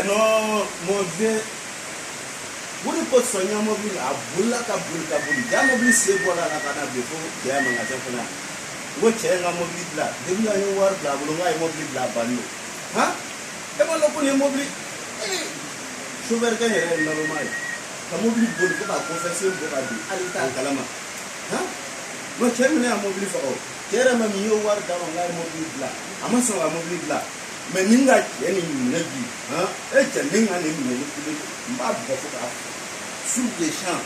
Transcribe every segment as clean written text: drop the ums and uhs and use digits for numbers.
no mobile. What you put on your mobile? A bulaka bulka bul. Jamobili se bola na kana before jama ngata kana. Wo chenga mobile bla. Debi ayo war bla bulunga ayo mobile bla banu. Ha? Ema loko ni mobile. Sugar kan yere normal. Ka mobile bul ko ba confession ko ba di. Ali ta kalama. Ha? Mo chemu ne mobile fa o. Kera ma mi yo war da ngai mobile bla. Ama so ga mobile bla. Meninga yani nabi. Ha? E cheninga ni mobile. Mba ba ko ka. Sous des champs.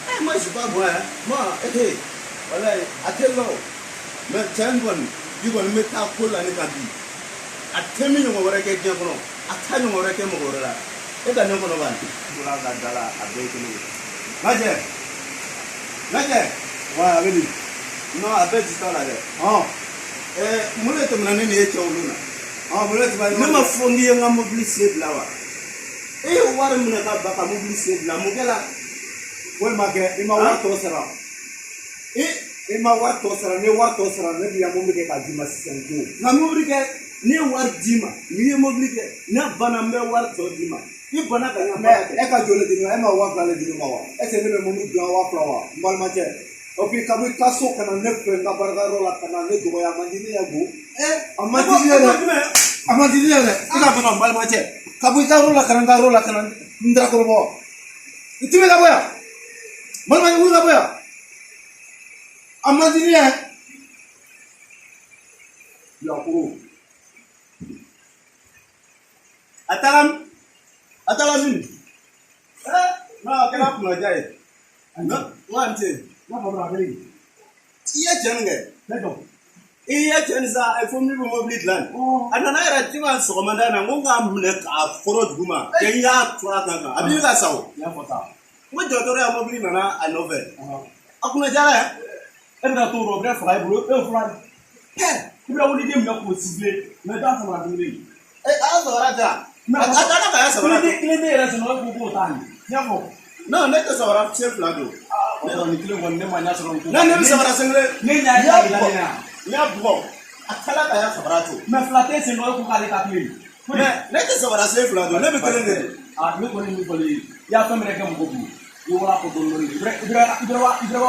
Eh, moi, je suis pas bon, hein. Moi, voilà, à quel lot? Mais tiens, tu vas me mettre à coller à l'établi. À terminer, on va regarder bien, à terminer, on va regarder mon gars là. Et dans nos bonhommes, pour la gala, à deux minutes. Maje, ouais, avec lui. Non, avec du temps là. Oh, moi, je te mène les études au luna. Oh, moi, je te mène. Même à fournir un mobilier là. War mun ka baka mobiliser la mogela we mage ima wa to sara ima wa to sara ne wa to sara ne biya mobilike ka dima senjo na mobilike ne war dima ni mobilike na bana me war to dima I bana ka me e ka jole dima e ma wa plale dima wa e se ne mo mu bia wa plawa mbal ma je o pi ka bi ka so kana ne pe na barga ro la kana ne go ya mandini ya go amandini ya ina bana mbal ma je kabuita rola kanan ndra ko bo itu me kaboya mal ma ngu kaboya amandini ya ko atalam ni na kala kuma jai na wante na ba bra beli iya jenge nedo iya jenza I form you mobile land anana era tinga so komandana ngonga mne ka foro duguma kenya tura kanga abi ka sawo ya fota mo jotore ya mobile nana a novel akuna jara e bra to ro bra fra ibro e fra e bra woni dem na ko sible na da sama dingre a so raja atana ka ya so raja ile de era so no ko tani ya fo no ne ka so raja chef lado ni kile won ne ma nya so ko na ne bi so raja sengre ne nya ya ila ne ya bugo akala ka ya sabrato me flatter se no ko kale ka pili ne te sabara se flado ne be kele ne me ko ni ko li ya fa mere ka mo ko bu yo wala ko don lori ibra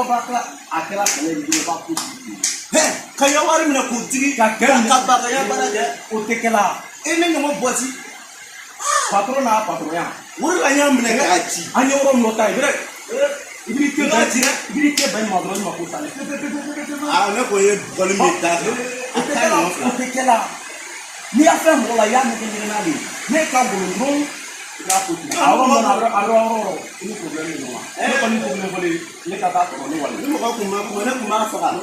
bakla akela kale ni ba ko ka ya wari mina ko tigi ka ba ka ya bara de o tekela e ne mo bosi patrona ya wuri la ya mina ka ci anyo ro no tai ibiri ke ben ma dron ma ko sale ne ko ye bolu mi ta o tekela ni afa mo la ya ne ke na li ne ka bulu no ya ko ti aro ni problem ni no ne ko ni problem ko ni ka ta ko ni wala ni mo ka kuma fa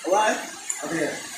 wa okay